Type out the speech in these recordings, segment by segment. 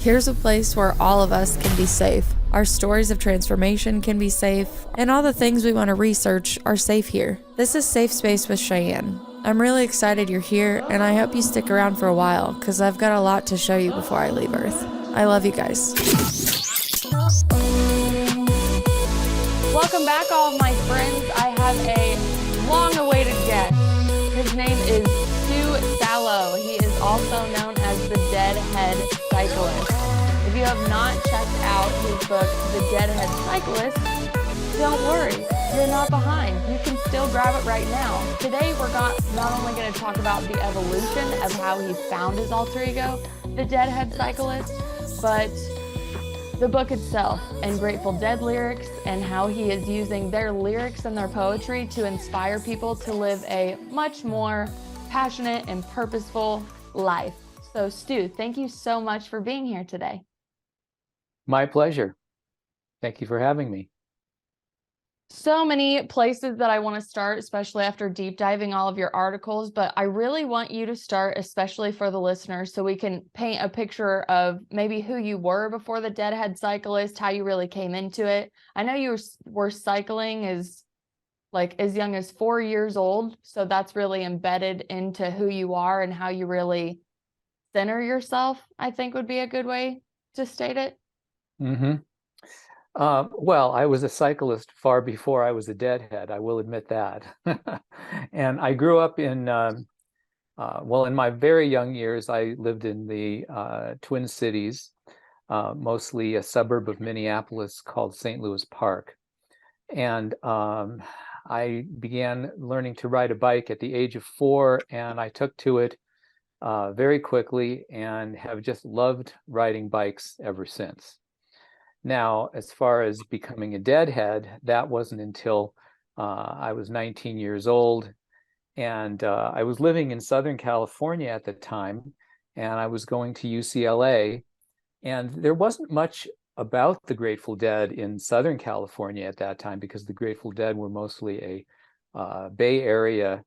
Here's a place where all of us can be safe. Our stories of transformation can be safe, and all the things we want to research are safe here. This is Safe Space with Cheyenne. I'm really excited you're here, and I hope you stick around for a while, because I've got a lot to show you before I leave Earth. I love you guys. Welcome back, all of my friends. I have a long-awaited guest. His name is Sallo. He is also known as the Deadhead Cyclist. If you have not checked out his book, The Deadhead Cyclist, don't worry, you're not behind. You can still grab it right now. Today, we're not only going to talk about the evolution of how he found his alter ego, the Deadhead Cyclist, but the book itself and Grateful Dead lyrics and how he is using their lyrics and their poetry to inspire people to live a much more passionate and purposeful life. So Stu, thank you so much for being here today. My pleasure. Thank you for having me. So many places that I want to start, especially after deep diving all of your articles, but I really want you to start, especially for the listeners, so we can paint a picture of maybe who you were before the Deadhead Cyclist, how you really came into it. I know you were cycling as young as 4 years old, so that's really embedded into who you are and how you really center yourself, I think would be a good way to state it. Mm-hmm. Well, I was a cyclist far before I was a deadhead, I will admit that. And I grew up in my very young years, I lived in the Twin Cities, mostly a suburb of Minneapolis called St. Louis Park. And I began learning to ride a bike at the age of 4, and I took to it very quickly and have just loved riding bikes ever since. Now, as far as becoming a deadhead, that wasn't until I was 19 years old, and I was living in Southern California at the time, and I was going to UCLA, and there wasn't much about the Grateful Dead in Southern California at that time, because the Grateful Dead were mostly a Bay Area,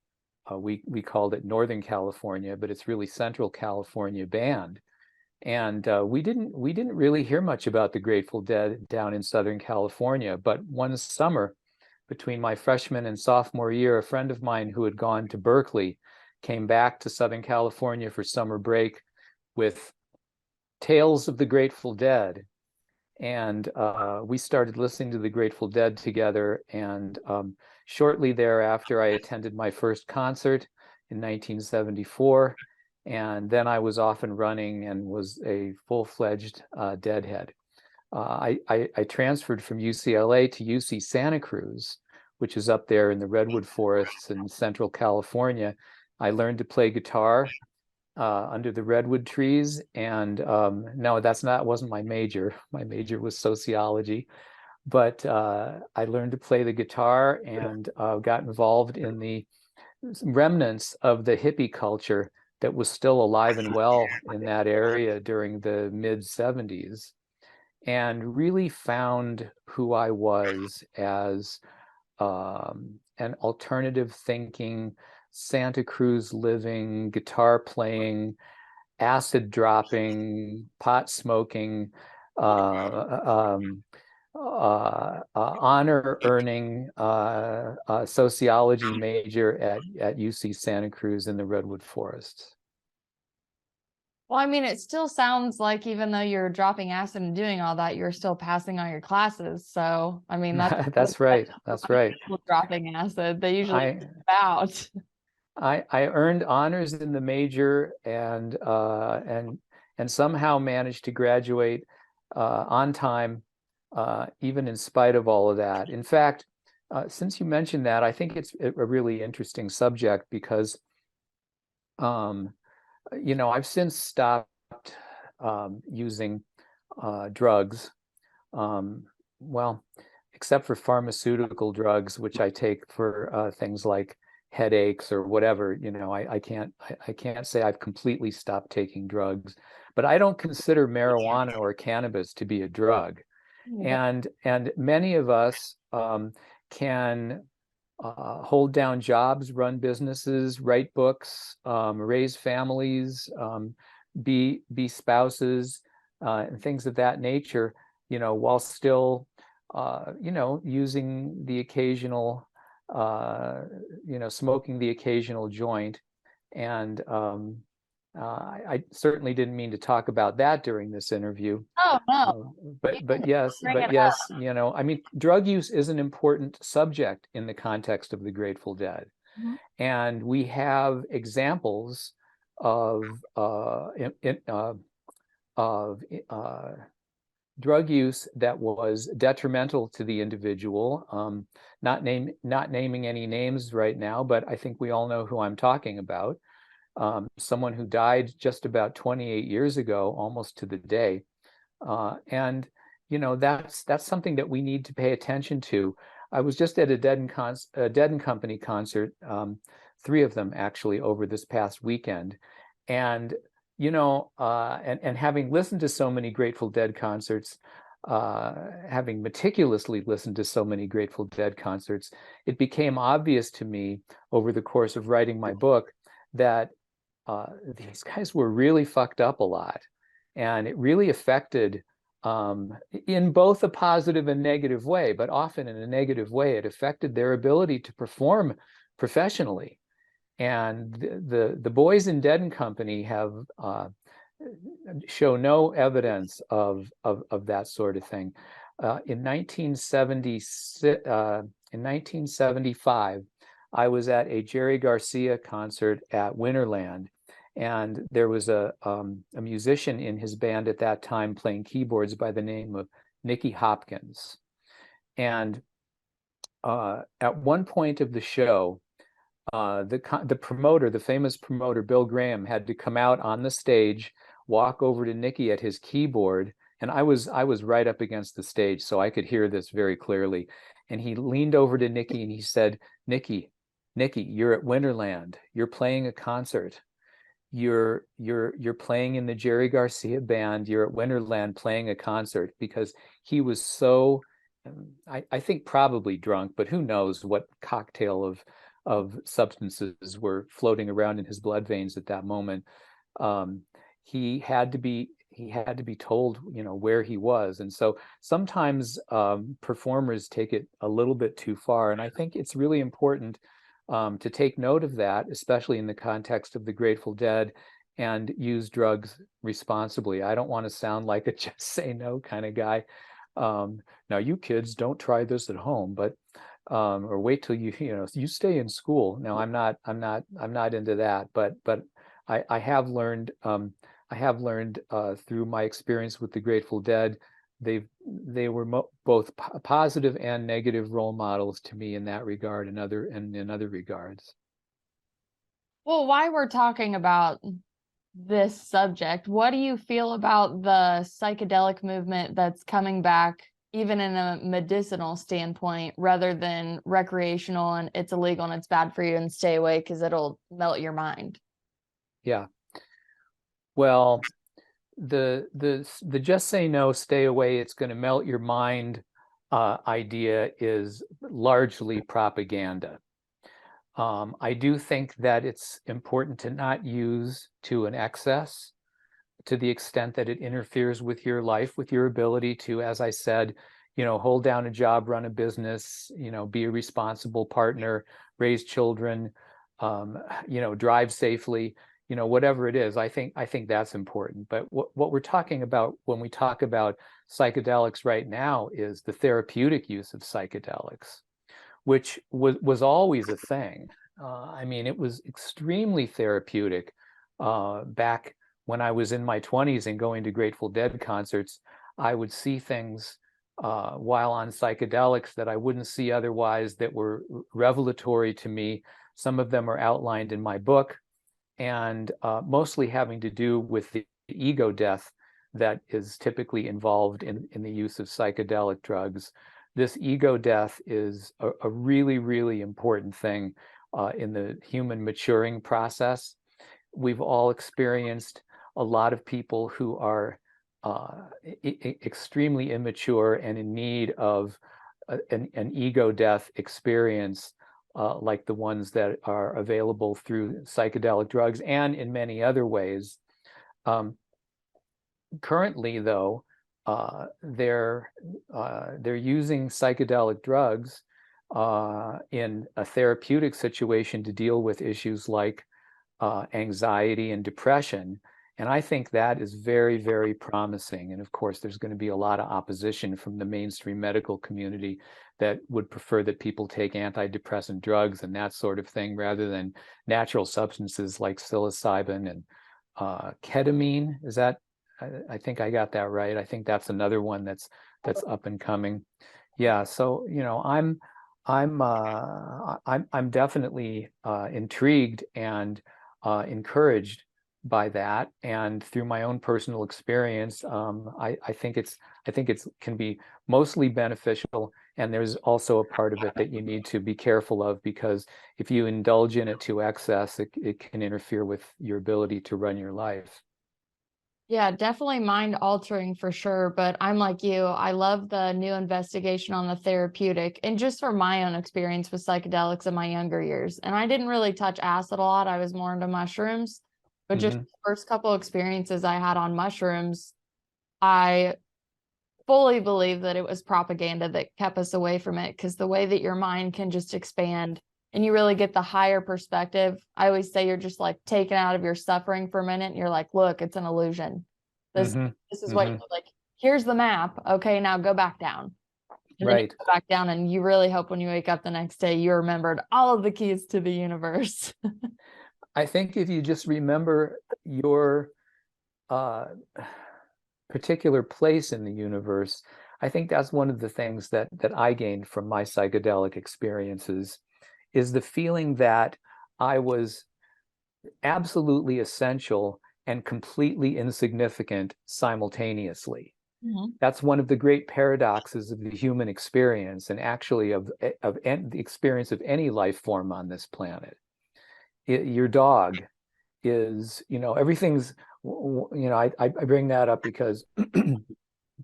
we called it Northern California, but it's really Central California band. And we didn't really hear much about the Grateful Dead down in Southern California. But one summer, between my freshman and sophomore year, a friend of mine who had gone to Berkeley came back to Southern California for summer break with Tales of the Grateful Dead. And we started listening to the Grateful Dead together. And shortly thereafter, I attended my first concert in 1974. And then I was off and running and was a full-fledged deadhead. I transferred from UCLA to UC Santa Cruz, which is up there in the redwood forests in Central California. I learned to play guitar under the redwood trees, and no, wasn't my major. My major was sociology, but I learned to play the guitar and got involved in the remnants of the hippie culture that was still alive and well in that area during the mid-70s, and really found who I was as an alternative thinking, Santa Cruz living, guitar playing, acid dropping, pot smoking, honor earning sociology major at UC Santa Cruz in the redwood forests. Well, I mean, it still sounds like even though you're dropping acid and doing all that, you're still passing all your classes. So, I mean, that's right. That's right. Dropping acid, they usually out. I earned honors in the major and somehow managed to graduate on time, even in spite of all of that. In fact, since you mentioned that, I think it's a really interesting subject because, I've since stopped using drugs, except for pharmaceutical drugs, which I take for things like headaches or whatever. I can't say I've completely stopped taking drugs, but I don't consider marijuana or cannabis to be a drug. And many of us can hold down jobs, run businesses, write books, raise families, be spouses, and things of that nature, while still, using the occasional, smoking the occasional joint. And I certainly didn't mean to talk about that during this interview. Oh, no. But yes, I mean, drug use is an important subject in the context of the Grateful Dead. Mhm. And we have examples of drug use that was detrimental to the individual. Not naming any names right now, but I think we all know who I'm talking about. Someone who died just about 28 years ago, almost to the day. And that's something that we need to pay attention to. I was just at a Dead and Company concert, 3 of them actually over this past weekend, and and having listened to so many Grateful Dead concerts, having meticulously listened to so many Grateful Dead concerts, it became obvious to me over the course of writing my book that these guys were really fucked up a lot, and it really affected, in both a positive and negative way, but often in a negative way, it affected their ability to perform professionally. And the boys in Dead and Company have show no evidence of that sort of thing. In 1975, I was at a Jerry Garcia concert at Winterland, and there was a musician in his band at that time playing keyboards by the name of Nicky Hopkins. And at one point of the show, the promoter, the famous promoter Bill Graham, had to come out on the stage, walk over to Nicky at his keyboard, and I was right up against the stage, so I could hear this very clearly. And he leaned over to Nicky and he said, Nicky, you're at Winterland. You're playing a concert. You're playing in the Jerry Garcia band. You're at Winterland playing a concert. Because he was so, I think probably drunk, but who knows what cocktail of substances were floating around in his blood veins at that moment. He had to be told, where he was. And so sometimes performers take it a little bit too far. And I think it's really important to take note of that, especially in the context of the Grateful Dead, and use drugs responsibly. I don't want to sound like a just say no kind of guy. Now, you kids, don't try this at home, but or wait till you stay in school. No, I'm not into that. But I have learned through my experience with the Grateful Dead, they were both positive and negative role models to me in that regard, and in other regards. Well, while we're talking about this subject, what do you feel about the psychedelic movement that's coming back, even in a medicinal standpoint, rather than recreational and it's illegal and it's bad for you and stay away because it'll melt your mind? Yeah. Well, the just say no, stay away, it's going to melt your mind idea is largely propaganda. I do think that it's important to not use to an excess, to the extent that it interferes with your life, with your ability to, as I said, hold down a job, run a business, be a responsible partner, raise children, drive safely, whatever it is. I think that's important. But what we're talking about when we talk about psychedelics right now is the therapeutic use of psychedelics, which was always a thing. I mean, it was extremely therapeutic back when I was in my 20s and going to Grateful Dead concerts. I would see things while on psychedelics that I wouldn't see otherwise, that were revelatory to me. Some of them are outlined in my book, and mostly having to do with the ego death that is typically involved in the use of psychedelic drugs. This ego death is a really, really important thing in the human maturing process. We've all experienced a lot of people who are extremely immature and in need of an ego death experience, like the ones that are available through psychedelic drugs and in many other ways. currently, though, they're using psychedelic drugs in a therapeutic situation to deal with issues like anxiety and depression. And I think that is very, very promising. And of course, there's going to be a lot of opposition from the mainstream medical community that would prefer that people take antidepressant drugs and that sort of thing rather than natural substances like psilocybin and ketamine. Is that, I think I got that right. I think that's another one that's up and coming. Yeah, so I'm definitely intrigued and encouraged by that, and through my own personal experience, I think it can be mostly beneficial. And there's also a part of it that you need to be careful of, because if you indulge in it to excess, it can interfere with your ability to run your life. Yeah, definitely mind altering for sure. But I'm like you, I love the new investigation on the therapeutic, and just from my own experience with psychedelics in my younger years. And I didn't really touch acid a lot. I was more into mushrooms, but just the first couple experiences I had on mushrooms, I fully believe that it was propaganda that kept us away from it, because the way that your mind can just expand and you really get the higher perspective. I always say you're just like taken out of your suffering for a minute and you're like, look, it's an illusion. This is what you like. Here's the map. Okay, now go back down. And then you go back down, and you really hope when you wake up the next day you remembered all of the keys to the universe. I think if you just remember your particular place in the universe, I think that's one of the things that I gained from my psychedelic experiences, is the feeling that I was absolutely essential and completely insignificant simultaneously. That's one of the great paradoxes of the human experience, and actually of the experience of any life form on this planet. Your dog is, everything's, I bring that up because,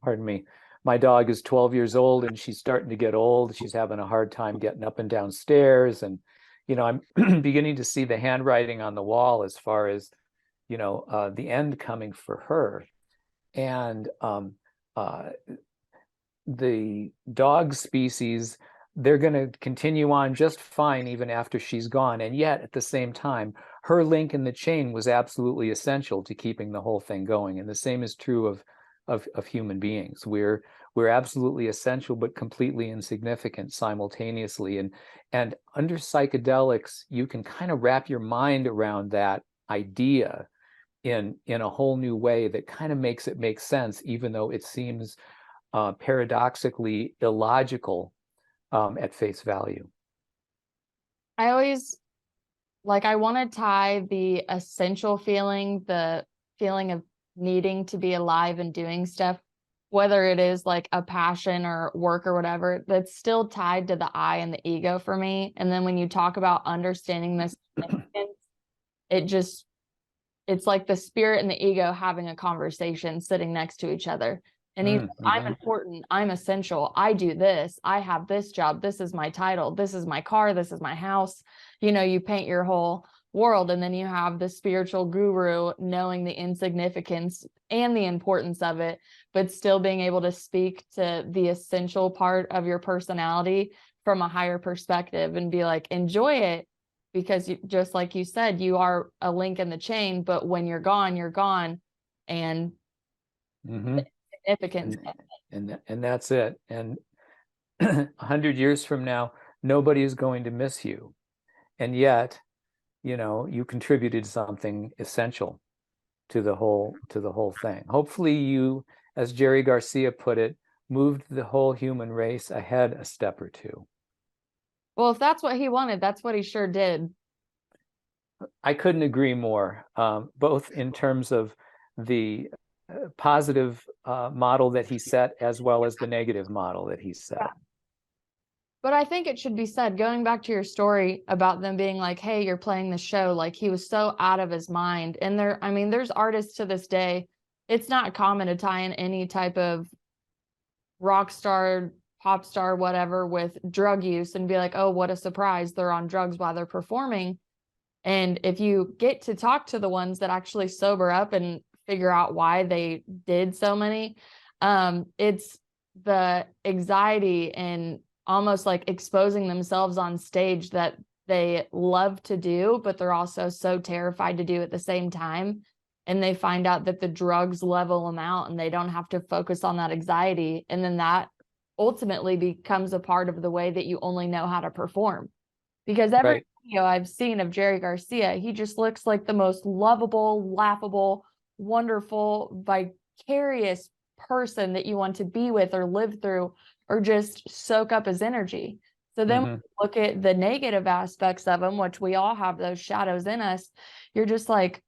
pardon me, my dog is 12 years old and she's starting to get old. She's having a hard time getting up and down stairs. And, I'm beginning to see the handwriting on the wall as far as, the end coming for her. And the dog species, they're going to continue on just fine even after she's gone. And yet, at the same time, her link in the chain was absolutely essential to keeping the whole thing going. And the same is true of human beings. We're absolutely essential, but completely insignificant simultaneously. And under psychedelics, you can kind of wrap your mind around that idea in a whole new way that kind of makes it make sense, even though it seems paradoxically illogical at face value. I always I want to tie the essential feeling, the feeling of needing to be alive and doing stuff, whether it is like a passion or work or whatever, that's still tied to the I and the ego for me. And then when you talk about understanding this, it's like the spirit and the ego having a conversation sitting next to each other. And he's I'm important, I'm essential, I do this, I have this job, this is my title, this is my car, this is my house. You paint your whole world, and then you have the spiritual guru knowing the insignificance and the importance of it, but still being able to speak to the essential part of your personality from a higher perspective and be like, enjoy it, because just like you said, you are a link in the chain, but when you're gone, you're gone. And significance. And that's it. And 100 years from now, nobody is going to miss you. And yet, you contributed something essential to the whole thing. Hopefully you, as Jerry Garcia put it, moved the whole human race ahead a step or two. Well, if that's what he wanted, that's what he sure did. I couldn't agree more, both in terms of the positive model that he set, as well as the negative model that he set. Yeah. But I think it should be said, going back to your story about them being like, hey, you're playing the show, like he was so out of his mind. And there's artists to this day. It's not common to tie in any type of rock star, pop star, whatever, with drug use and be like, oh, what a surprise, they're on drugs while they're performing. And if you get to talk to the ones that actually sober up and figure out why they did so many. It's the anxiety and almost like exposing themselves on stage that they love to do, but they're also so terrified to do at the same time. And they find out that the drugs level them out and they don't have to focus on that anxiety. And then that ultimately becomes a part of the way that you only know how to perform. Because every video I've seen of Jerry Garcia, he just looks like the most lovable, laughable, wonderful, vicarious person that you want to be with or live through or just soak up his energy. So then when you look at the negative aspects of him, which we all have those shadows in us, you're just like,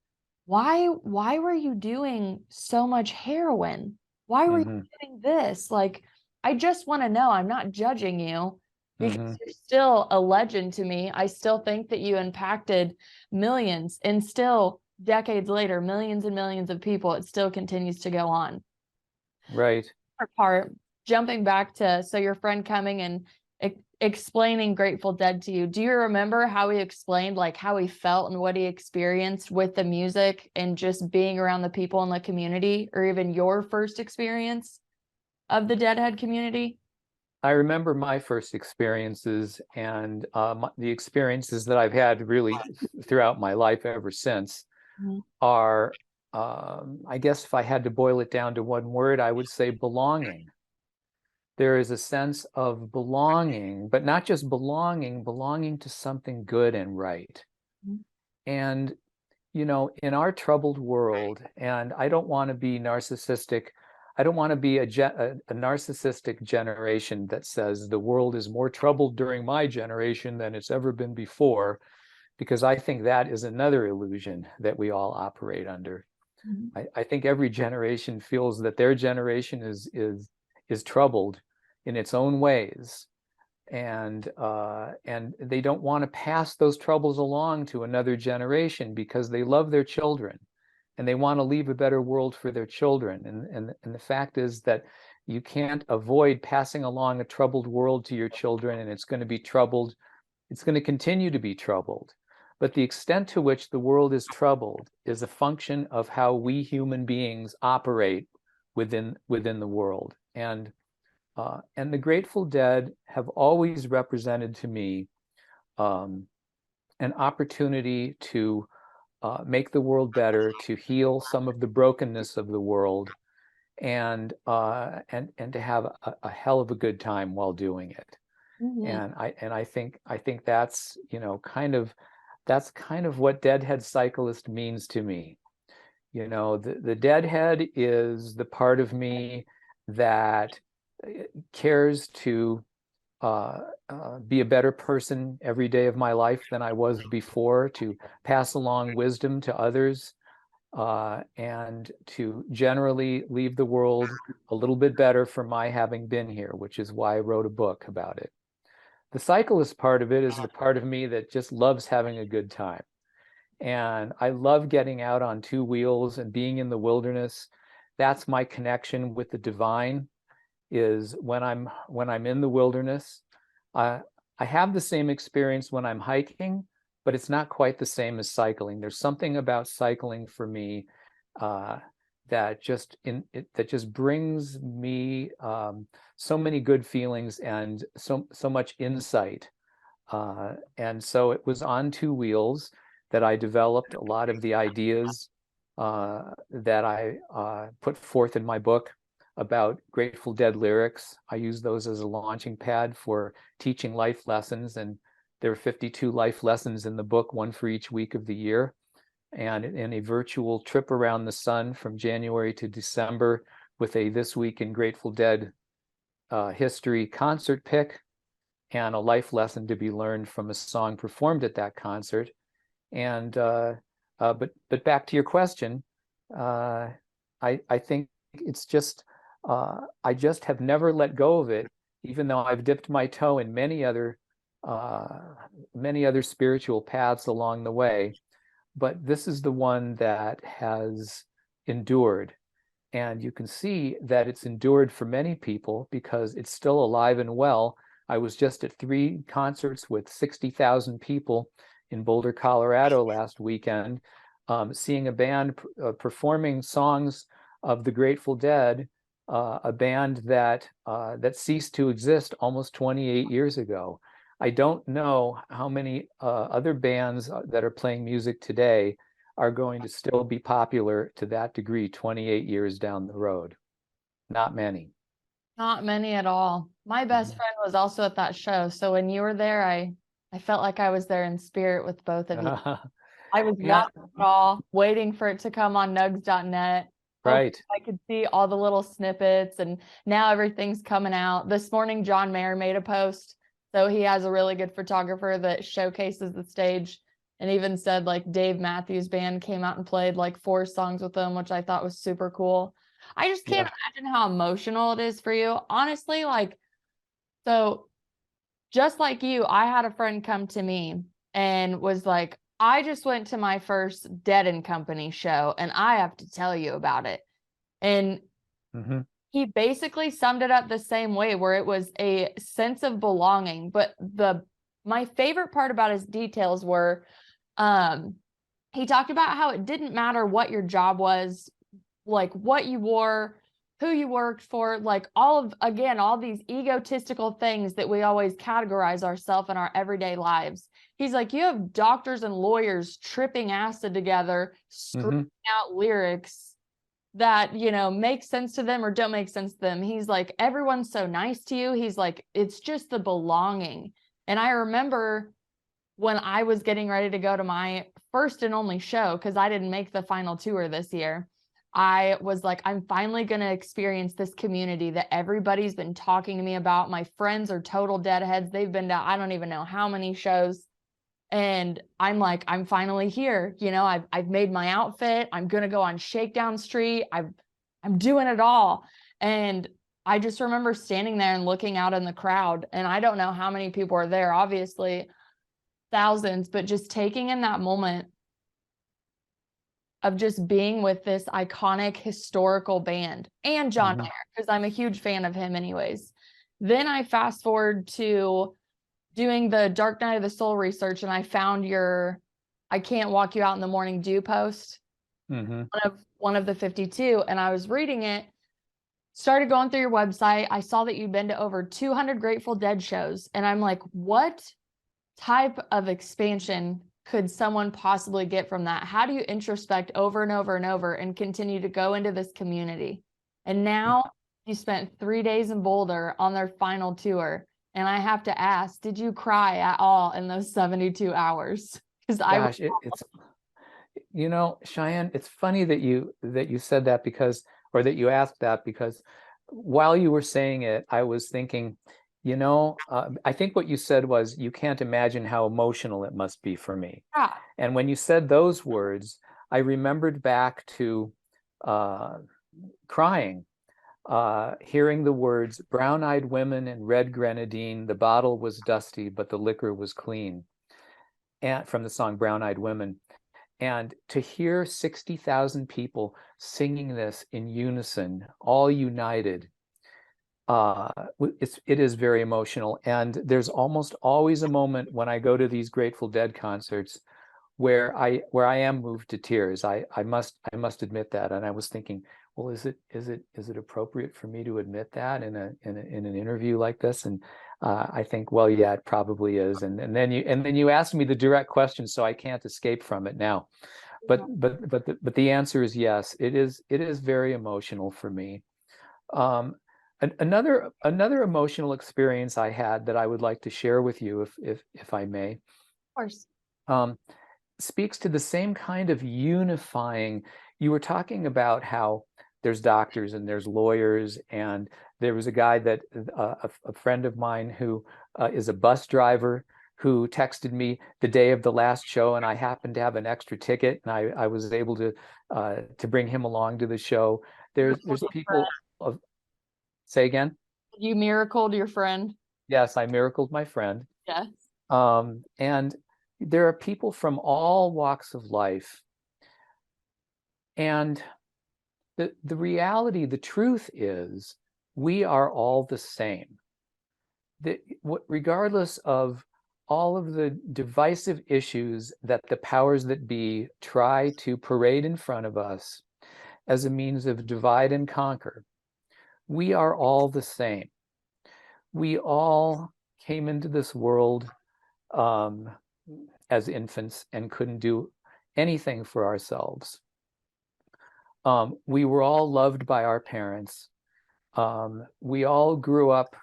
why were you doing so much heroin? Why were you doing this? Like, I just want to know. I'm not judging you because you're still a legend to me. I still think that you impacted millions, and still decades later, millions and millions of people, it still continues to go on. Right. Part, jumping back to, so your friend coming and explaining Grateful Dead to you, do you remember how he explained like how he felt and what he experienced with the music and just being around the people in the community, or even your first experience of the Deadhead community? I remember my first experiences and the experiences that I've had really throughout my life ever since are, I guess if I had to boil it down to one word, I would say belonging. There is a sense of belonging, but not just belonging to something good and right. And, you know, in our troubled world, and I don't want to be narcissistic, I don't want to be a narcissistic generation that says the world is more troubled during my generation than it's ever been before, because I think that is another illusion that we all operate under. I think every generation feels that their generation is troubled in its own ways, and they don't want to pass those troubles along to another generation because they love their children and they want to leave a better world for their children. And the fact is that you can't avoid passing along a troubled world to your children, and it's going to be troubled. It's going to continue to be troubled. But the extent to which the world is troubled is a function of how we human beings operate within the world. And the Grateful Dead have always represented to me an opportunity to make the world better, to heal some of the brokenness of the world, and to have a hell of a good time while doing it. And I think that's, you know, that's kind of what Deadhead Cyclist means to me. You know, the Deadhead is the part of me that cares to be a better person every day of my life than I was before, to pass along wisdom to others, and to generally leave the world a little bit better for my having been here, which is why I wrote a book about it. The cyclist part of it is the part of me that just loves having a good time. And I love getting out on two wheels and being in the wilderness. That's my connection with the divine, is when I'm in the wilderness. I have the same experience when I'm hiking, but it's not quite the same as cycling. There's something about cycling for me that just brings me so many good feelings and so much insight. And so it was on two wheels that I developed a lot of the ideas that I put forth in my book about Grateful Dead lyrics. I use those as a launching pad for teaching life lessons, and there are 52 life lessons in the book, one for each week of the year. And in a virtual trip around the sun from January to December with a This Week in Grateful Dead history concert pick and a life lesson to be learned from a song performed at that concert. And but back to your question, I think it's just I just have never let go of it, even though I've dipped my toe in many other spiritual paths along the way. But this is the one that has endured. And you can see that it's endured for many people because it's still alive and well. I was just at 3 concerts with 60,000 people in Boulder, Colorado last weekend. seeing a band performing songs of the Grateful Dead, a band that ceased to exist almost 28 years ago. I don't know how many other bands that are playing music today are going to still be popular to that degree 28 years down the road. Not many. Not many at all. My best friend was also at that show. So when you were there, I felt like I was there in spirit with both of you. I was Yeah, watching it all, waiting for it to come on nugs.net. right. I could see all the little snippets, and now everything's coming out. This morning, John Mayer made a post. So he has a really good photographer that showcases the stage, and even said like Dave Matthews Band came out and played like 4 songs with them, which I thought was super cool. I just can't imagine how emotional it is for you. Honestly, like, so just like you, I had a friend come to me and was like, I just went to my first Dead and Company show and I have to tell you about it. And he basically summed it up the same way, where it was a sense of belonging. But my favorite part about his details were, he talked about how it didn't matter what your job was, like what you wore, who you worked for, like all these egotistical things that we always categorize ourselves in our everyday lives. He's like, you have doctors and lawyers tripping acid together, screaming out lyrics that, you know, make sense to them or don't make sense to them. He's like, everyone's so nice to you. He's like, it's just the belonging. And I remember when I was getting ready to go to my first and only show, because I didn't make the final tour this year, I was like, I'm finally going to experience this community that everybody's been talking to me about. My friends are total Deadheads. They've been to, I don't even know how many shows. And I'm like, I'm finally here. You know, I've made my outfit. I'm going to go on Shakedown Street. I'm doing it all. And I just remember standing there and looking out in the crowd. And I don't know how many people are there, obviously thousands, but just taking in that moment of just being with this iconic historical band and John Mayer, because I'm a huge fan of him anyways. Then I fast forward to doing the Dark Night of the Soul research, and I found your I Can't Walk You Out in the Morning Dew post, one of the 52, and I was reading it, started going through your website. I saw that you'd been to over 200 Grateful Dead shows, and I'm like, what type of expansion could someone possibly get from that? How do you introspect over and over and over and continue to go into this community? And now you spent 3 days in Boulder on their final tour. And I have to ask, did you cry at all in those 72 hours? Because it's, you know, Cheyenne, it's funny that you said that, because, or that you asked that, because while you were saying it, I was thinking, you know, I think what you said was, you can't imagine how emotional it must be for me. Yeah. And when you said those words, I remembered back to crying, hearing the words, brown-eyed women and red grenadine, the bottle was dusty, but the liquor was clean, and from the song Brown-Eyed Women. And to hear 60,000 people singing this in unison, all united, it is very emotional. And there's almost always a moment when I go to these Grateful Dead concerts where I am moved to tears. I must admit that. And I was thinking, well, is it appropriate for me to admit that in an interview like this? And I think, well, yeah, it probably is. And then you asked me the direct question, so I can't escape from it now. But the answer is yes. It is very emotional for me. Another emotional experience I had that I would like to share with you, if I may. Of course. Speaks to the same kind of unifying. You were talking about how there's doctors and there's lawyers, and there was a guy that a friend of mine who is a bus driver, who texted me the day of the last show, and I happened to have an extra ticket, and I was able to bring him along to the show. There's people of Say again? You miracled your friend. Yes, I miracled my friend. Yes. And there are people from all walks of life. And the reality, the truth is, we are all the same. Regardless of all of the divisive issues that the powers that be try to parade in front of us as a means of divide and conquer, we are all the same. We all came into this world as infants and couldn't do anything for ourselves. We were all loved by our parents. We all grew up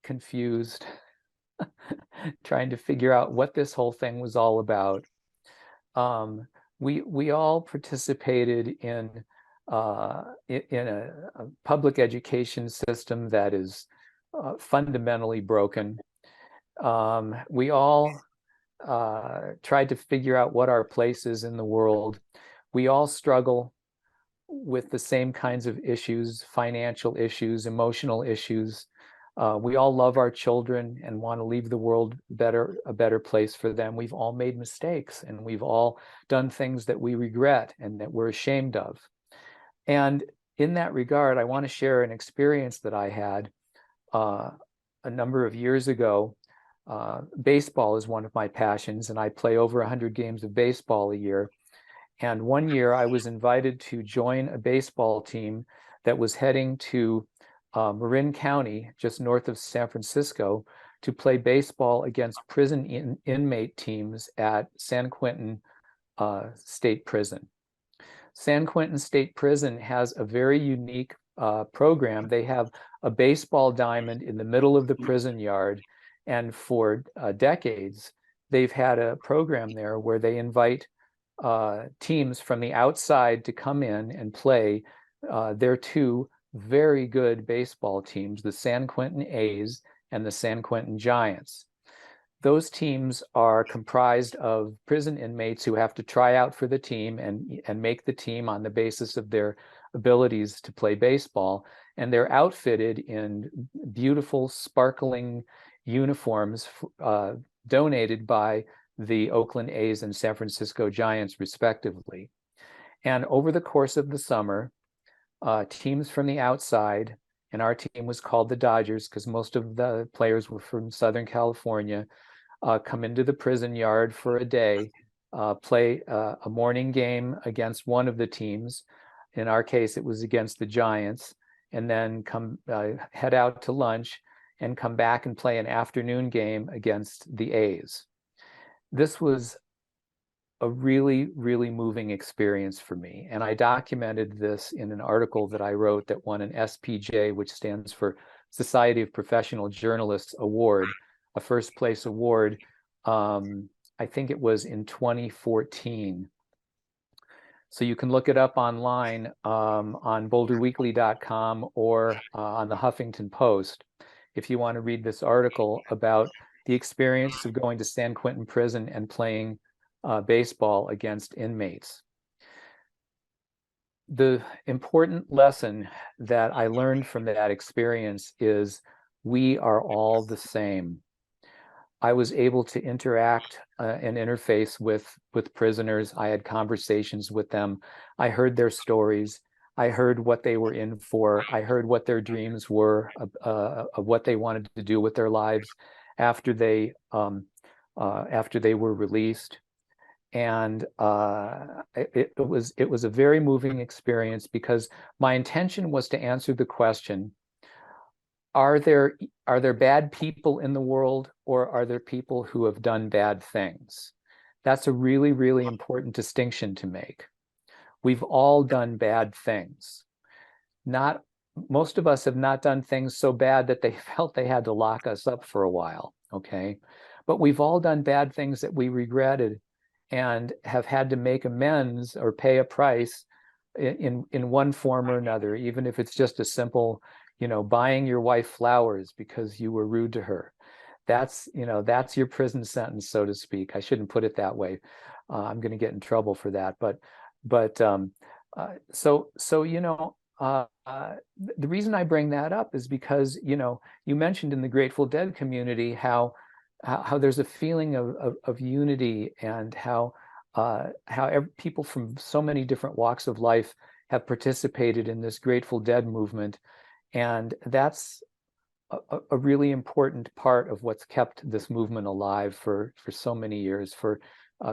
confused, trying to figure out what this whole thing was all about. We all participated in a public education system that is fundamentally broken. We all tried to figure out what our place is in the world. We all struggle with the same kinds of issues, financial issues, emotional issues. We all love our children and want to leave the world a better place for them. We've all made mistakes, and we've all done things that we regret and that we're ashamed of. And in that regard, I want to share an experience that I had a number of years ago. Baseball is one of my passions, and I play over 100 games of baseball a year. And one year I was invited to join a baseball team that was heading to Marin County, just north of San Francisco, to play baseball against prison inmate teams at San Quentin State Prison. San Quentin State Prison has a very unique program. They have a baseball diamond in the middle of the prison yard, and for decades, they've had a program there where they invite teams from the outside to come in and play their two very good baseball teams, the San Quentin A's and the San Quentin Giants. Those teams are comprised of prison inmates who have to try out for the team and make the team on the basis of their abilities to play baseball. And they're outfitted in beautiful, sparkling uniforms donated by the Oakland A's and San Francisco Giants, respectively. And over the course of the summer, teams from the outside, and our team was called the Dodgers because most of the players were from Southern California, come into the prison yard for a day, play a morning game against one of the teams. In our case, it was against the Giants, and then head out to lunch and come back and play an afternoon game against the A's. This was a really, really moving experience for me. And I documented this in an article that I wrote that won an SPJ, which stands for Society of Professional Journalists Award, a first place award. I think it was in 2014. So you can look it up online on boulderweekly.com or on the Huffington Post if you want to read this article about the experience of going to San Quentin Prison and playing baseball against inmates. The important lesson that I learned from that experience is we are all the same. I was able to interact and interface with prisoners. I had conversations with them. I heard their stories. I heard what they were in for. I heard what their dreams were of what they wanted to do with their lives after they were released. And it was a very moving experience because my intention was to answer the question: are there bad people in the world, or are there people who have done bad things? That's a really, really important distinction to make. We've all done bad things. Most of us have not done things so bad that they felt they had to lock us up for a while, okay? But we've all done bad things that we regretted and have had to make amends or pay a price in one form or another, even if it's just a simple, buying your wife flowers because you were rude to her. That's your prison sentence, so to speak. I shouldn't put it that way. I'm going to get in trouble for that. The reason I bring that up is because, you mentioned in the Grateful Dead community how there's a feeling of unity, and how people from so many different walks of life have participated in this Grateful Dead movement. And that's a really important part of what's kept this movement alive for so many years, for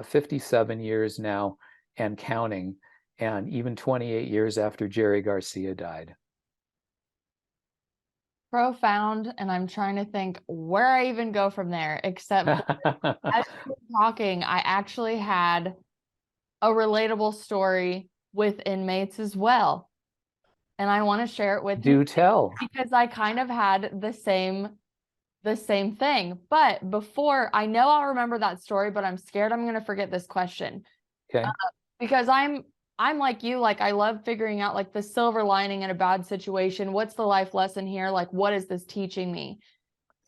57 years now and counting, and even 28 years after Jerry Garcia died. Profound, and I'm trying to think where I even go from there, except as you were talking, I actually had a relatable story with inmates as well. And I want to share it with you Do tell. because I kind of had the same thing. But before, I know I'll remember that story, but I'm scared I'm going to forget this question. Okay. Because I'm like you, like I love figuring out like the silver lining in a bad situation. What's the life lesson here? Like, what is this teaching me?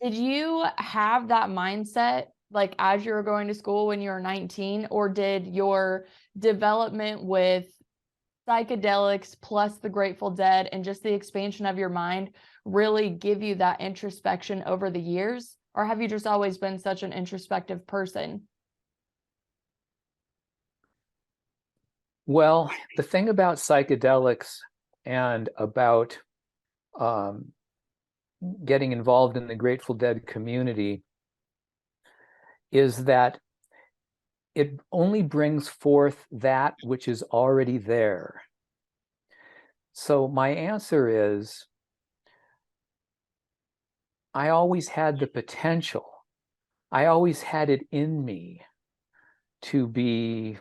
Did you have that mindset like as you were going to school when you were 19, or did your development with psychedelics plus the Grateful Dead and just the expansion of your mind really give you that introspection over the years? Or have you just always been such an introspective person? Well, the thing about psychedelics and about getting involved in the Grateful Dead community is that it only brings forth that which is already there. So my answer is, I always had the potential. I always had it in me to be,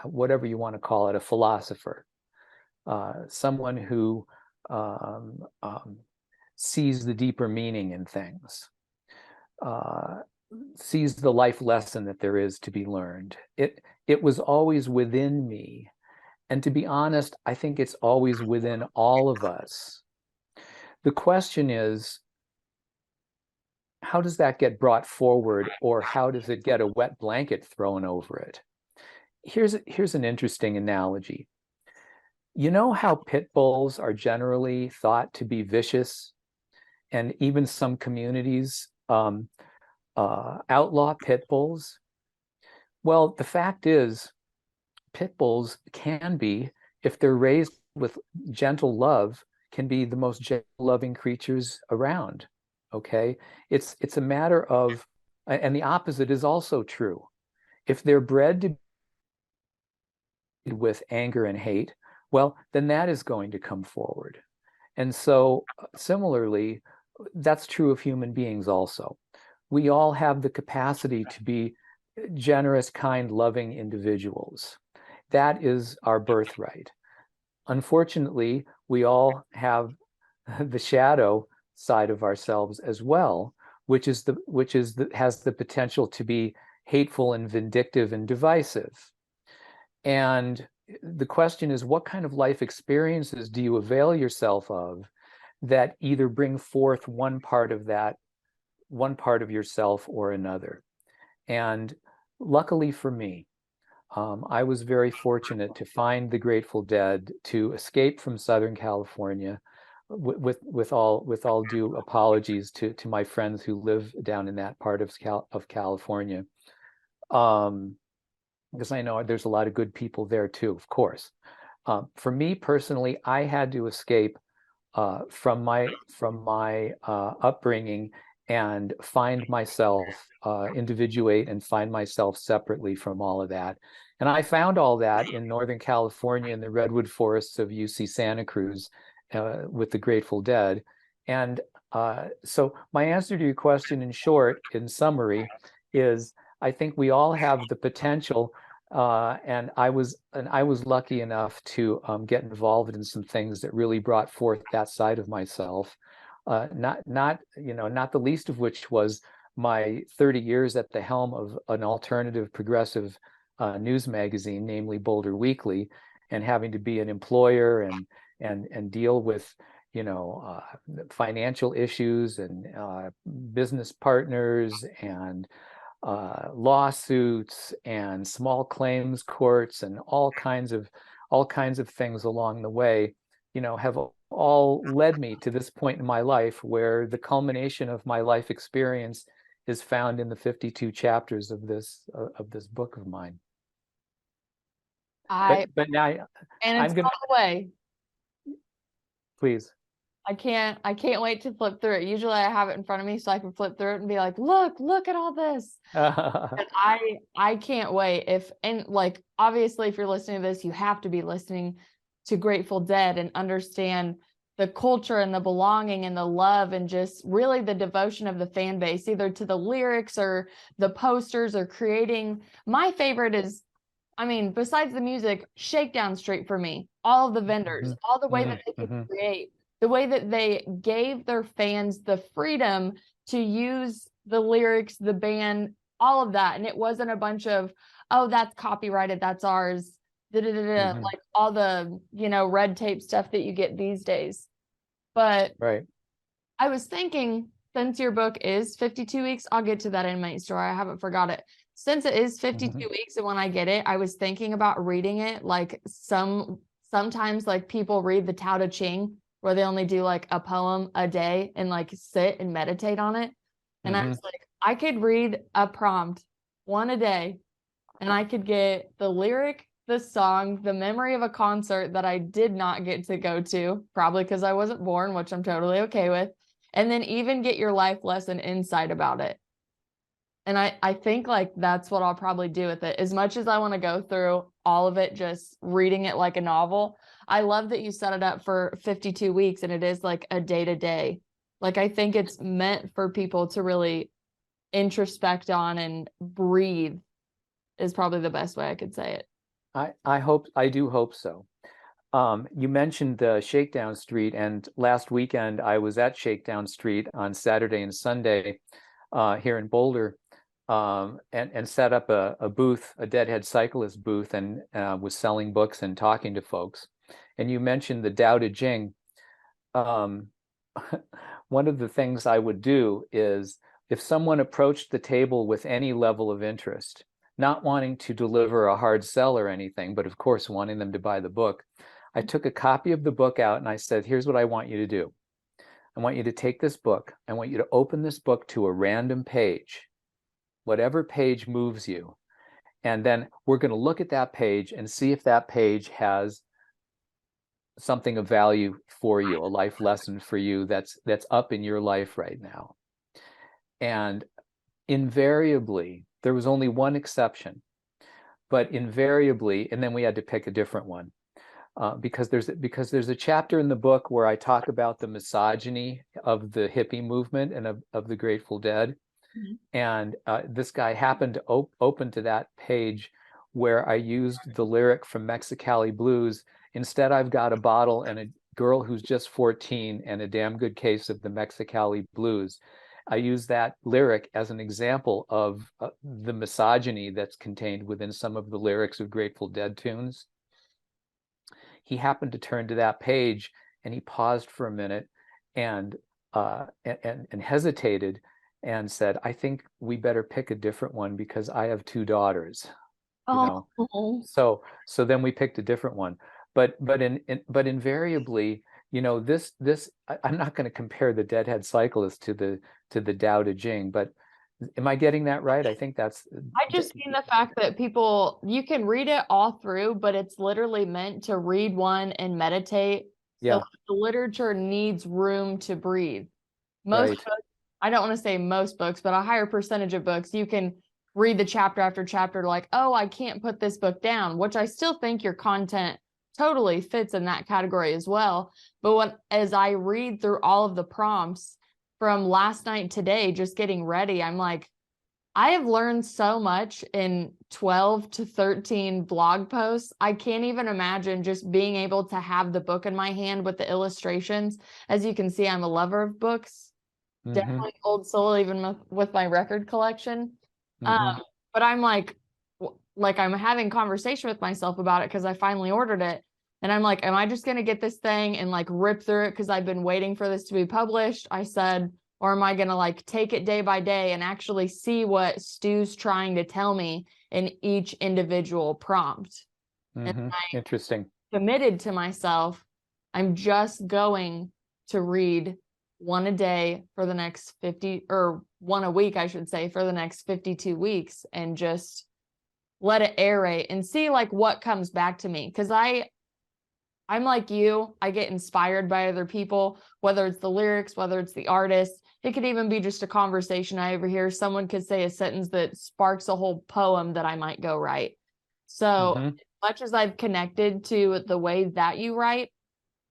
whatever you want to call it, a philosopher, someone who sees the deeper meaning in things, sees the life lesson that there is to be learned. It was always within me. And to be honest, I think it's always within all of us. The question is, how does that get brought forward, or how does it get a wet blanket thrown over it? Here's an interesting analogy. You know how pit bulls are generally thought to be vicious, and even some communities outlaw pit bulls? Well, the fact is, pit bulls can be, if they're raised with gentle love, can be the most gentle, loving creatures around. Okay, it's a matter of, and the opposite is also true. If they're bred to be with anger and hate, well, then that is going to come forward. And so similarly, that's true of human beings also. We all have the capacity to be generous, kind, loving individuals. That is our birthright. Unfortunately, we all have the shadow side of ourselves as well, which has the potential to be hateful and vindictive and divisive. And the question is, what kind of life experiences do you avail yourself of that either bring forth one part of yourself or another? And luckily for me, I was very fortunate to find the Grateful Dead, to escape from Southern California, with all due apologies to my friends who live down in that part of California, because I know there's a lot of good people there too, of course. For me personally, I had to escape from my upbringing and find myself, individuate and find myself separately from all of that. And I found all that in Northern California, in the redwood forests of UC Santa Cruz, with the Grateful Dead. And so my answer to your question, in short, in summary, is I think we all have the potential, and I was lucky enough to get involved in some things that really brought forth that side of myself. Not the least of which was my 30 years at the helm of an alternative progressive news magazine, namely Boulder Weekly, and having to be an employer and deal with financial issues and business partners and lawsuits and small claims courts and all kinds of things along the way, have all led me to this point in my life where the culmination of my life experience is found in the 52 chapters of this book of mine. But now and I'm it's gonna, on the way. please. I can't wait to flip through it. Usually I have it in front of me so I can flip through it and be like, look at all this. And I can't wait. And like, obviously, if you're listening to this, you have to be listening to Grateful Dead and understand the culture and the belonging and the love and just really the devotion of the fan base, either to the lyrics or the posters or creating. My favorite is, I mean, besides the music, Shakedown Street for me. All of the vendors, all the way that they could create, the way that they gave their fans the freedom to use the lyrics, the band, all of that. And it wasn't a bunch of, oh, that's copyrighted, that's ours, like all the, red tape stuff that you get these days. But Right. I was thinking, since your book is 52 weeks, I'll get to that inmate story. I haven't forgot it. Since it is 52 weeks, and when I get it, I was thinking about reading it like sometimes like people read the Tao Te Ching, where they only do like a poem a day and like sit and meditate on it. And I was like, I could read a prompt, one a day, and I could get the lyric, the song, the memory of a concert that I did not get to go to, probably because I wasn't born, which I'm totally okay with, and then even get your life lesson insight about it. And I think like that's what I'll probably do with it. As much as I want to go through all of it, just reading it like a novel, I love that you set it up for 52 weeks and it is like a day to day. Like, I think it's meant for people to really introspect on and breathe is probably the best way I could say it. I do hope so. You mentioned the Shakedown Street, and last weekend I was at Shakedown Street on Saturday and Sunday here in Boulder, and set up a booth, a Deadhead Cyclist booth, and was selling books and talking to folks. And you mentioned the Tao Te Ching. One of the things I would do is, if someone approached the table with any level of interest, not wanting to deliver a hard sell or anything, but of course wanting them to buy the book, I took a copy of the book out and I said, here's what I want you to do. I want you to take this book. I want you to open this book to a random page, whatever page moves you. And then we're going to look at that page and see if that page has something of value for you, a life lesson for you that's up in your life right now. And invariably, there was only one exception, but invariably, and then we had to pick a different one. Because there's a chapter in the book where I talk about the misogyny of the hippie movement and of the Grateful Dead. And this guy happened to open to that page where I used the lyric from Mexicali Blues. Instead, I've got a bottle and a girl who's just 14 and a damn good case of the Mexicali Blues. I use that lyric as an example of the misogyny that's contained within some of the lyrics of Grateful Dead tunes. He happened to turn to that page and he paused for a minute and hesitated and said, I think we better pick a different one because I have two daughters. You know? So then we picked a different one. But invariably, this I'm not going to compare the Deadhead Cyclist to the Tao Te Ching, but am I getting that right? I think that's. I just mean the fact that you can read it all through, but it's literally meant to read one and meditate. Yeah. So the literature needs room to breathe. Right. Books, I don't want to say most books, but a higher percentage of books, you can read the chapter after chapter like, oh, I can't put this book down, which I still think your content totally fits in that category as well. But as I read through all of the prompts from last night, today, just getting ready, I'm like, I have learned so much in 12 to 13 blog posts. I can't even imagine just being able to have the book in my hand with the illustrations. As you can see, I'm a lover of books. Definitely old soul, even with my record collection. But I'm like I'm having conversation with myself about it because I finally ordered it. And I'm like, am I just going to get this thing and like rip through it because I've been waiting for this to be published? I said, or am I going to like take it day by day and actually see what Stu's trying to tell me in each individual prompt? And Interesting. Committed to myself, I'm just going to read one a day for the next 50, or one a week, I should say, for the next 52 weeks and just let it aerate and see like what comes back to me. Because I I'm like you. I get inspired by other people, whether it's the lyrics, whether it's the artist. It could even be just a conversation I overhear. Someone could say a sentence that sparks a whole poem that I might go write. So Mm-hmm. as much as I've connected to the way that you write,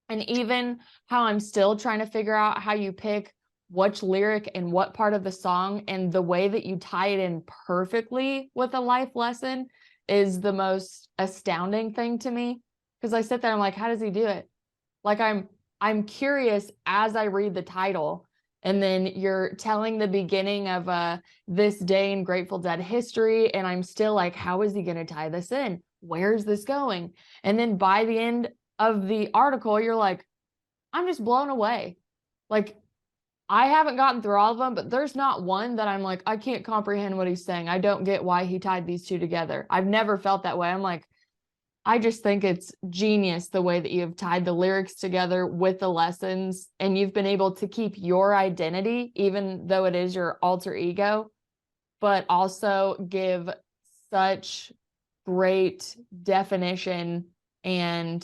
and even how I'm still trying to figure out how you pick which lyric and what part of the song, and the way that you tie it in perfectly with a life lesson is the most astounding thing to me. Because I sit there, I'm like, how does he do it? Like I'm curious as I read the title, and then you're telling the beginning of this day in Grateful Dead history, and I'm still like, how is he going to tie this in? Where's this going? And then by the end of the article, you're like, I'm just blown away. Like, I haven't gotten through all of them, but there's not one that I'm like, I can't comprehend what he's saying. I don't get why he tied these two together. I've never felt that way. I'm like, I just think it's genius the way that you've tied the lyrics together with the lessons, and you've been able to keep your identity, even though it is your alter ego, but also give such great definition. And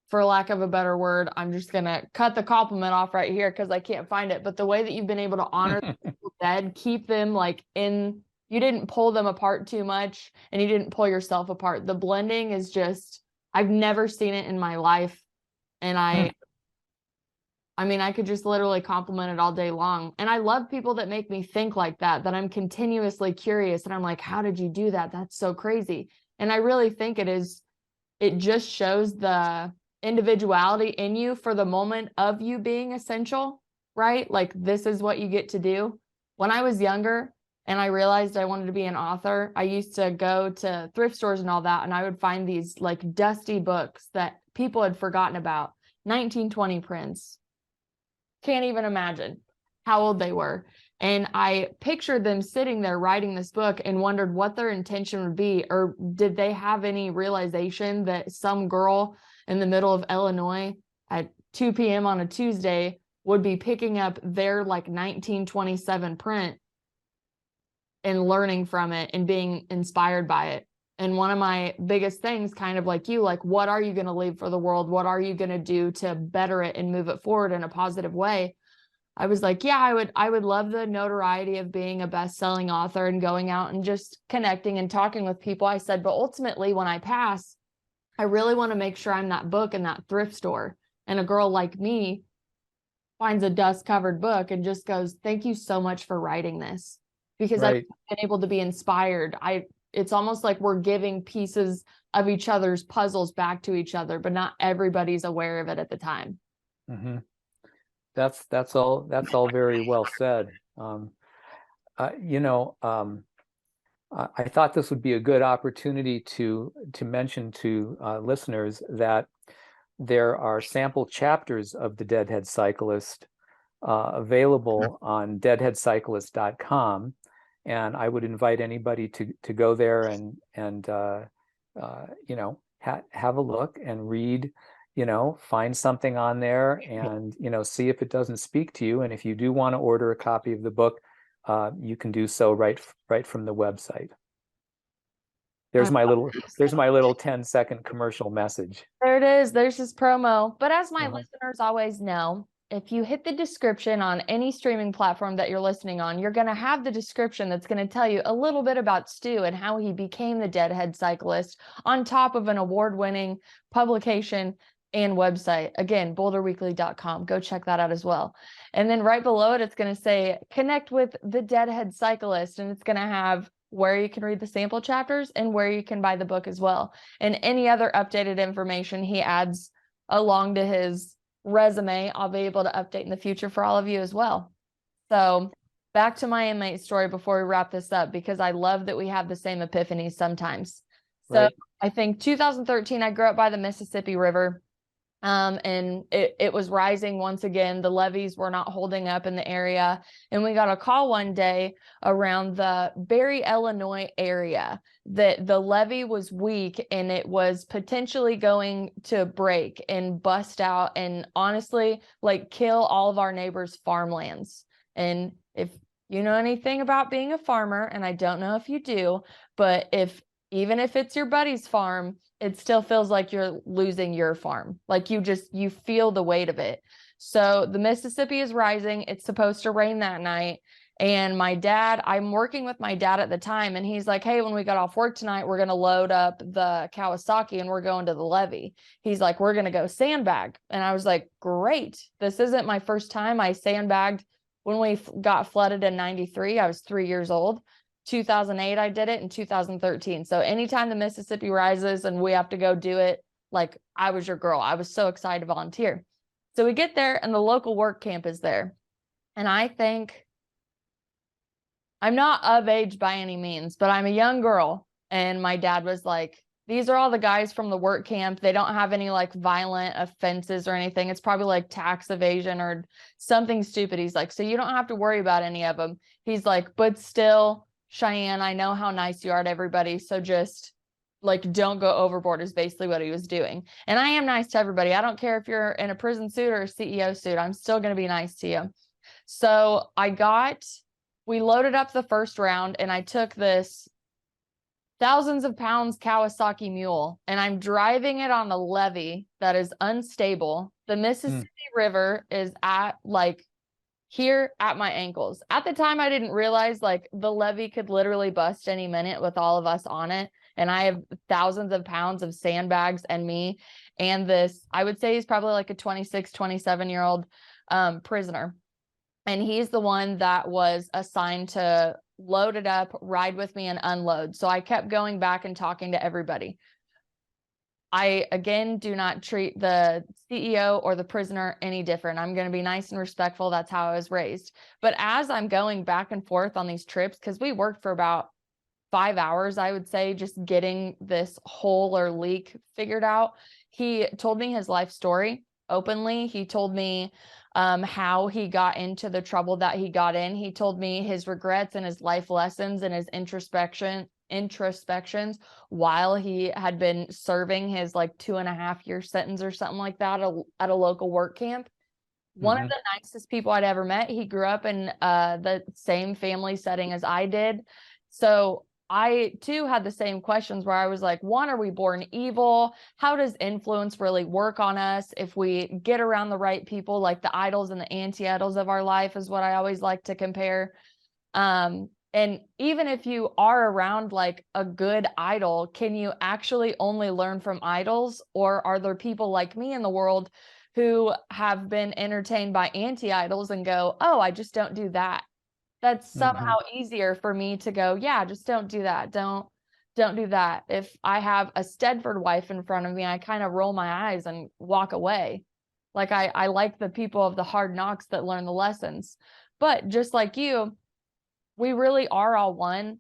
for lack of a better word, I'm just going to cut the compliment off right here because I can't find it. But the way that you've been able to honor the dead, keep them like in, you didn't pull them apart too much, and you didn't pull yourself apart. The blending is just, I've never seen it in my life. And I mean, I could just literally compliment it all day long. And I love people that make me think like that I'm continuously curious. And I'm like, how did you do that? That's so crazy. And I really think it just shows the individuality in you for the moment of you being essential, right? Like, this is what you get to do. When I was younger and I realized I wanted to be an author, I used to go to thrift stores and all that, and I would find these like dusty books that people had forgotten about. 1920 prints. Can't even imagine how old they were. And I pictured them sitting there writing this book and wondered what their intention would be, or did they have any realization that some girl in the middle of Illinois at 2 p.m. on a Tuesday would be picking up their like 1927 print and learning from it and being inspired by it. And one of my biggest things, kind of like you, like, what are you going to leave for the world? What are you going to do to better it and move it forward in a positive way? I was like, yeah, I would love the notoriety of being a best-selling author and going out and just connecting and talking with people. I said, but ultimately when I pass, I really want to make sure I'm that book in that thrift store, and a girl like me finds a dust-covered book and just goes, thank you so much for writing this, because I've been able to be inspired. It's almost like we're giving pieces of each other's puzzles back to each other, but not everybody's aware of it at the time. Mm-hmm. That's all very well said. I thought this would be a good opportunity to mention to listeners that there are sample chapters of the Deadhead Cyclist available on deadheadcyclist.com, and I would invite anybody to go there and have a look and read, find something on there, and see if it doesn't speak to you. And if you do want to order a copy of the book, you can do so right from the website. There's my little 10-second commercial message. There it is. There's his promo. But as my listeners always know, if you hit the description on any streaming platform that you're listening on, you're going to have the description that's going to tell you a little bit about Stu and how he became the Deadhead Cyclist, on top of an award-winning publication and website. Again, boulderweekly.com. Go check that out as well. And then right below it, it's going to say connect with the Deadhead Cyclist, and it's going to have where you can read the sample chapters and where you can buy the book as well. And any other updated information he adds along to his resume, I'll be able to update in the future for all of you as well. So back to my inmate story before we wrap this up, because I love that we have the same epiphanies sometimes. So I think 2013, I grew up by the Mississippi River. And it was rising once again. The levees were not holding up in the area. And we got a call one day around the Barry, Illinois area that the levee was weak and it was potentially going to break and bust out and honestly, like, kill all of our neighbors' farmlands. And if you know anything about being a farmer, and I don't know if you do, but even if it's your buddy's farm, it still feels like you're losing your farm. Like you feel the weight of it. So the Mississippi is rising. It's supposed to rain that night. And I'm working with my dad at the time, and he's like, hey, when we got off work tonight, we're going to load up the Kawasaki and we're going to the levee. He's like, we're going to go sandbag. And I was like, great. This isn't my first time. I sandbagged when we got flooded in 93. I was 3 years old. 2008, I did it in 2013. So anytime the Mississippi rises and we have to go do it, like, I was your girl. I was so excited to volunteer. So we get there and the local work camp is there. And I think, I'm not of age by any means, but I'm a young girl. And my dad was like, these are all the guys from the work camp. They don't have any like violent offenses or anything. It's probably like tax evasion or something stupid. He's like, so you don't have to worry about any of them. He's like, but still, Cheyenne, I know how nice you are to everybody. So just like, don't go overboard is basically what he was doing. And I am nice to everybody. I don't care if you're in a prison suit or a CEO suit. I'm still going to be nice to you. So we loaded up the first round and I took this thousands of pounds Kawasaki mule and I'm driving it on a levee that is unstable. The Mississippi River is at like here at my ankles. At the time, I didn't realize like the levee could literally bust any minute with all of us on it. And I have thousands of pounds of sandbags and me. And this, I would say he's probably like a 26, 27-year-old prisoner. And he's the one that was assigned to load it up, ride with me, and unload. So I kept going back and talking to everybody. I, again, do not treat the CEO or the prisoner any different. I'm going to be nice and respectful. That's how I was raised. But as I'm going back and forth on these trips, because we worked for about 5 hours, I would say, just getting this hole or leak figured out, he told me his life story openly. He told me how he got into the trouble that he got in. He told me his regrets and his life lessons and his introspections while he had been serving his like 2.5-year sentence or something like that at a local work camp. One of the nicest people I'd ever met. He grew up in the same family setting as I did. So I too had the same questions where I was like, one, are we born evil? How does influence really work on us if we get around the right people, like the idols and the anti-idols of our life is what I always like to compare. And even if you are around like a good idol, can you actually only learn from idols? Or are there people like me in the world who have been entertained by anti-idols and go, oh, I just don't do that? That's somehow easier for me to go, yeah, just don't do that. Don't do that. If I have a Stedford wife in front of me, I kind of roll my eyes and walk away. Like I like the people of the hard knocks that learn the lessons. But just like you, we really are all one.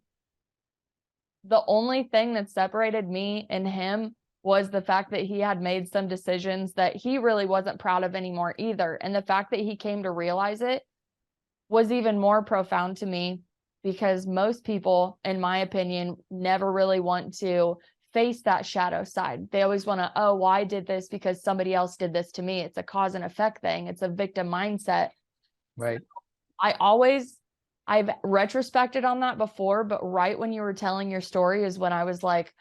The only thing that separated me and him was the fact that he had made some decisions that he really wasn't proud of anymore either. And the fact that he came to realize it was even more profound to me, because most people, in my opinion, never really want to face that shadow side. They always want to, oh, well, I did this because somebody else did this to me. It's a cause and effect thing. It's a victim mindset. Right. I've retrospected on that before, but right when you were telling your story is when I was like,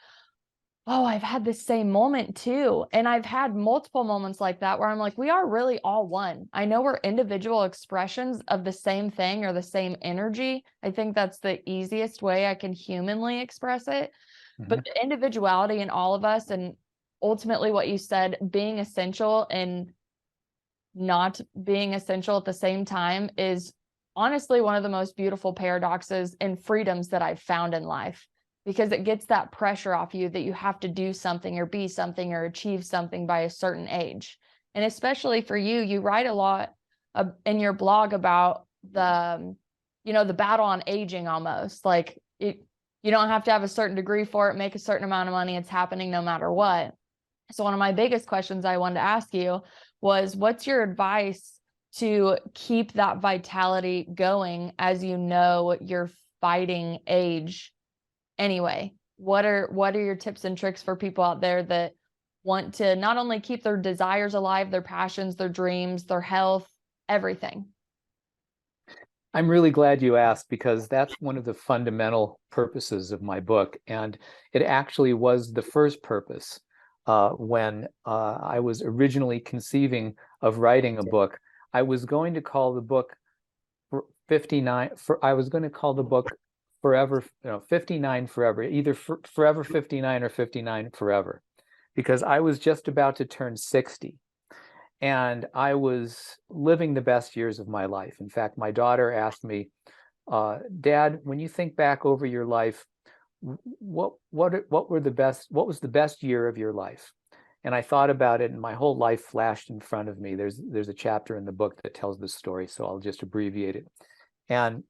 oh, I've had this same moment too. And I've had multiple moments like that where I'm like, we are really all one. I know we're individual expressions of the same thing or the same energy. I think that's the easiest way I can humanly express it. But the individuality in all of us, and ultimately what you said, being essential and not being essential at the same time, is honestly one of the most beautiful paradoxes and freedoms that I've found in life. Because it gets that pressure off you that you have to do something or be something or achieve something by a certain age. And especially for you, you write a lot in your blog about the battle on aging almost. Like you don't have to have a certain degree for it, make a certain amount of money. It's happening no matter what. So one of my biggest questions I wanted to ask you was, what's your advice to keep that vitality going as you know you're fighting age? Anyway, what are your tips and tricks for people out there that want to not only keep their desires alive, their passions, their dreams, their health, everything? I'm really glad you asked, because that's one of the fundamental purposes of my book. And it actually was the first purpose. when I was originally conceiving of writing a book. I was going to call the book 59. I was going to call the book Forever, 59 Forever, either Forever 59 or 59 Forever, because I was just about to turn 60. And I was living the best years of my life. In fact, my daughter asked me, Dad, when you think back over your life, what was the best year of your life? And I thought about it, and my whole life flashed in front of me. There's a chapter in the book that tells this story, so I'll just abbreviate it. And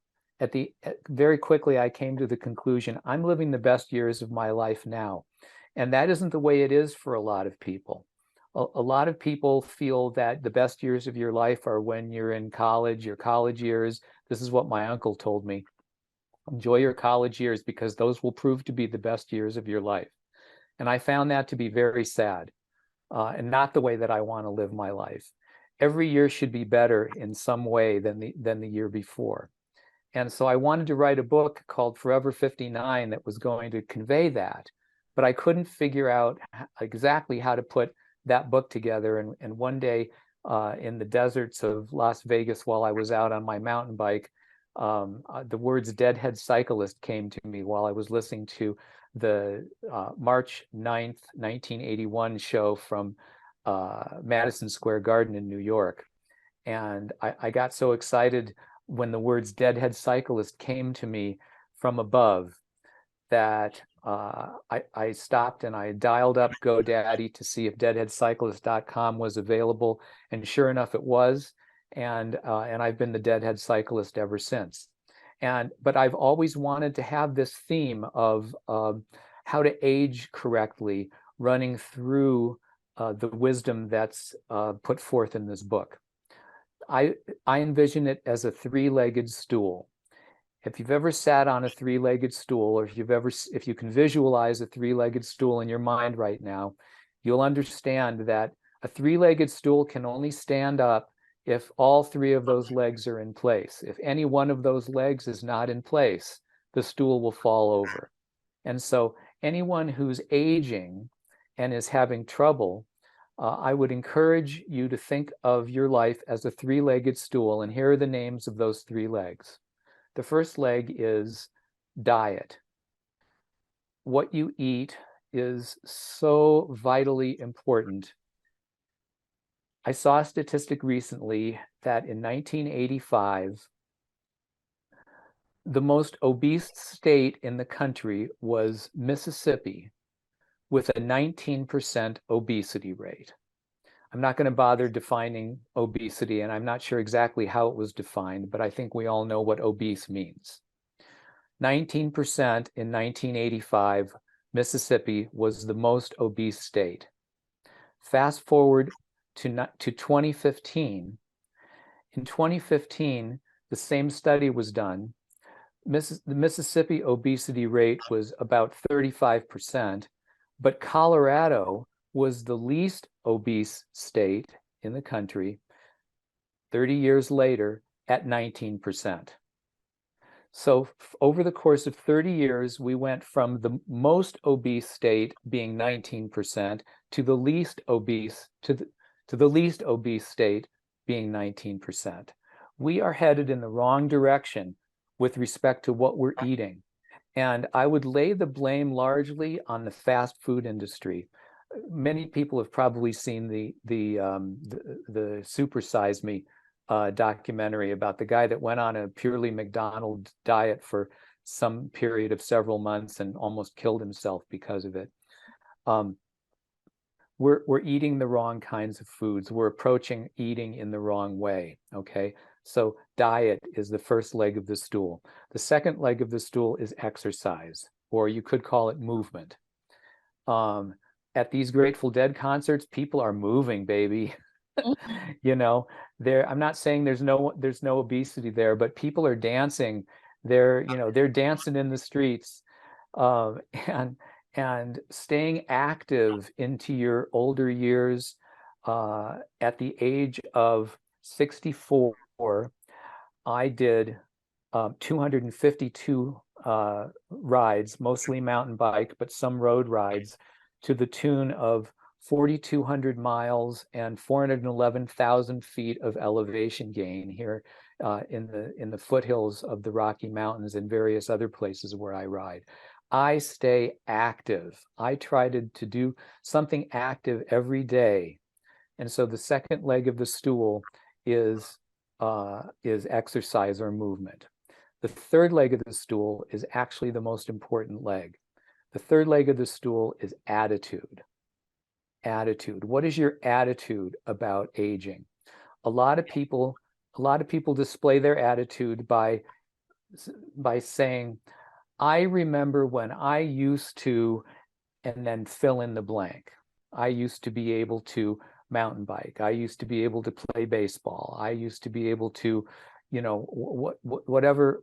very quickly, I came to the conclusion, I'm living the best years of my life now. And that isn't the way it is for a lot of people. A lot of people feel that the best years of your life are when you're in college, your college years. This is what my uncle told me. Enjoy your college years because those will prove to be the best years of your life. And I found that to be very sad, and not the way that I want to live my life. Every year should be better in some way than the year before. And so I wanted to write a book called Forever 59 that was going to convey that, but I couldn't figure out exactly how to put that book together. And one day in the deserts of Las Vegas, while I was out on my mountain bike, the words Deadhead Cyclist came to me while I was listening to the March 9th, 1981 show from Madison Square Garden in New York. And I got so excited when the words Deadhead Cyclist came to me from above that I stopped and I dialed up GoDaddy to see if deadheadcyclist.com was available. And sure enough, it was. And I've been the Deadhead Cyclist ever since. But I've always wanted to have this theme of how to age correctly running through the wisdom that's put forth in this book. I envision it as a three-legged stool. If you've ever sat on a three-legged stool, or if you can visualize a three-legged stool in your mind right now, you'll understand that a three-legged stool can only stand up if all three of those legs are in place. If any one of those legs is not in place, the stool will fall over. And so anyone who's aging and is having trouble, I would encourage you to think of your life as a three-legged stool, and here are the names of those three legs. The first leg is diet. What you eat is so vitally important. I saw a statistic recently that in 1985, the most obese state in the country was Mississippi, with a 19% obesity rate. I'm not going to bother defining obesity, and I'm not sure exactly how it was defined, but I think we all know what obese means. 19% in 1985, Mississippi was the most obese state. Fast forward to 2015. In 2015, the same study was done. The Mississippi obesity rate was about 35%, but Colorado was the least obese state in the country 30 years later at 19%. So over the course of 30 years, we went from the most obese state being 19% to the least obese to the least obese state being 19%. We are headed in the wrong direction with respect to what we're eating. And I would lay the blame largely on the fast food industry. Many people have probably seen the Super Size Me documentary about the guy that went on a purely McDonald's diet for some period of several months and almost killed himself because of it. We're eating the wrong kinds of foods. We're approaching eating in the wrong way. Okay, so diet is the first leg of the stool. The second leg of the stool is exercise, or you could call it movement. At these Grateful Dead concerts, people are moving, baby. You know, I'm not saying there's no obesity there, but people are dancing. They're dancing in the streets, and staying active into your older years. At the age of 64, I did 252 rides, mostly mountain bike, but some road rides, to the tune of 4,200 miles and 411,000 feet of elevation gain here in the foothills of the Rocky Mountains and various other places where I ride. I stay active. I try to do something active every day. And so the second leg of the stool is exercise or movement. The third leg of the stool is actually the most important leg. The third leg of the stool is attitude. Attitude. What is your attitude about aging? A lot of people display their attitude by saying, I remember when I used to, and then fill in the blank. I used to be able to mountain bike. I used to be able to play baseball. I used to be able to, whatever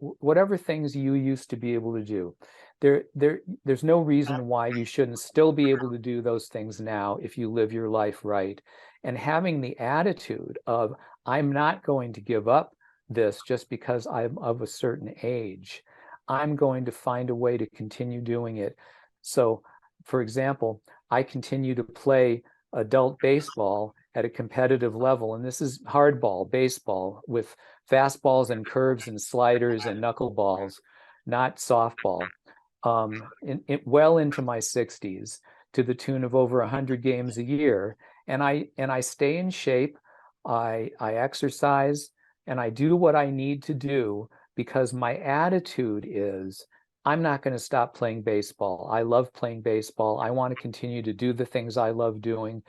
things you used to be able to do. There's no reason why you shouldn't still be able to do those things now if you live your life right. And having the attitude of, I'm not going to give up this just because I'm of a certain age. I'm going to find a way to continue doing it. So, for example, I continue to play adult baseball at a competitive level, and this is hardball baseball with fastballs and curves and sliders and knuckleballs, not softball. Well into my 60s, to the tune of over 100 games a year, and I stay in shape. I exercise, and I do what I need to do because my attitude is, I'm not going to stop playing baseball. I love playing baseball. I want to continue to do the things I love doing.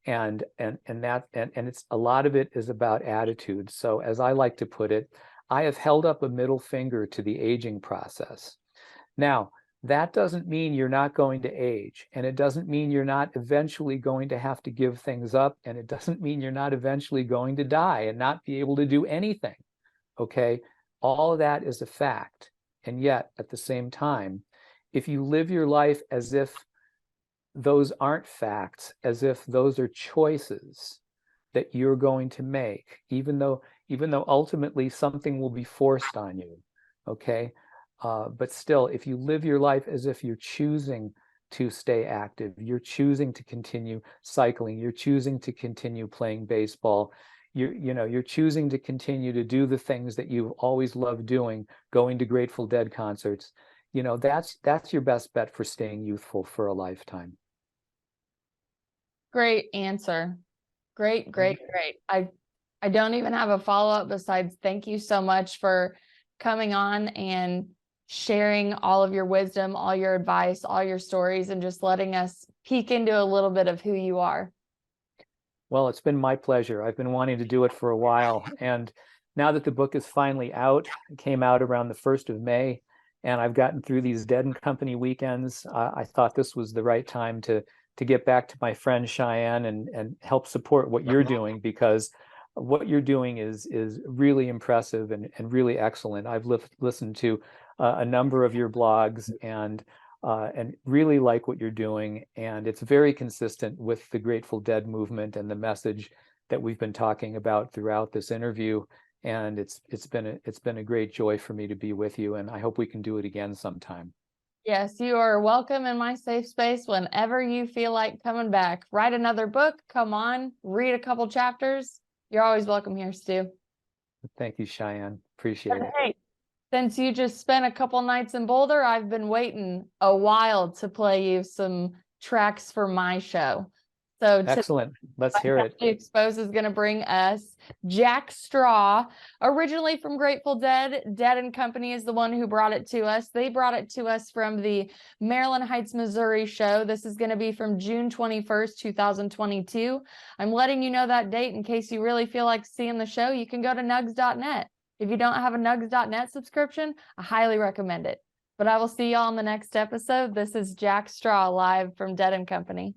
And it's a lot of it is about attitude. So as I like to put it, I have held up a middle finger to the aging process. Now, that doesn't mean you're not going to age, and it doesn't mean you're not eventually going to have to give things up, and it doesn't mean you're not eventually going to die and not be able to do anything. Okay? All of that is a fact. And yet, at the same time, if you live your life as if those aren't facts, as if those are choices that you're going to make, even though ultimately something will be forced on you, okay? But still, if you live your life as if you're choosing to stay active, you're choosing to continue cycling, you're choosing to continue playing baseball, you're choosing to continue to do the things that you've always loved doing, going to Grateful Dead concerts, that's your best bet for staying youthful for a lifetime. Great answer. Great. I don't even have a follow-up besides thank you so much for coming on and sharing all of your wisdom, all your advice, all your stories, and just letting us peek into a little bit of who you are. Well, it's been my pleasure. I've been wanting to do it for a while. And now that the book is finally out, it came out around the 1st of May, and I've gotten through these Dead and Company weekends, I thought this was the right time to get back to my friend Cheyenne and help support what you're doing, because what you're doing is really impressive and really excellent. I've listened to a number of your blogs and really like what you're doing, and it's very consistent with the Grateful Dead movement and the message that we've been talking about throughout this interview. And it's been a great joy for me to be with you, and I hope we can do it again sometime. Yes, you are welcome in my safe space whenever you feel like coming back. Write another book, come on, read a couple chapters. You're always welcome here, Stu. Thank you, Cheyenne. Appreciate it. Hey, since you just spent a couple nights in Boulder, I've been waiting a while to play you some tracks for my show. So excellent. Let's hear it. Exposed is going to bring us Jack Straw, originally from Grateful Dead. Dead and Company is the one who brought it to us. They brought it to us from the Maryland Heights, Missouri show. This is going to be from June 21st, 2022. I'm letting you know that date in case you really feel like seeing the show. You can go to nugs.net. If you don't have a nugs.net subscription, I highly recommend it. But I will see y'all on the next episode. This is Jack Straw live from Dead and Company.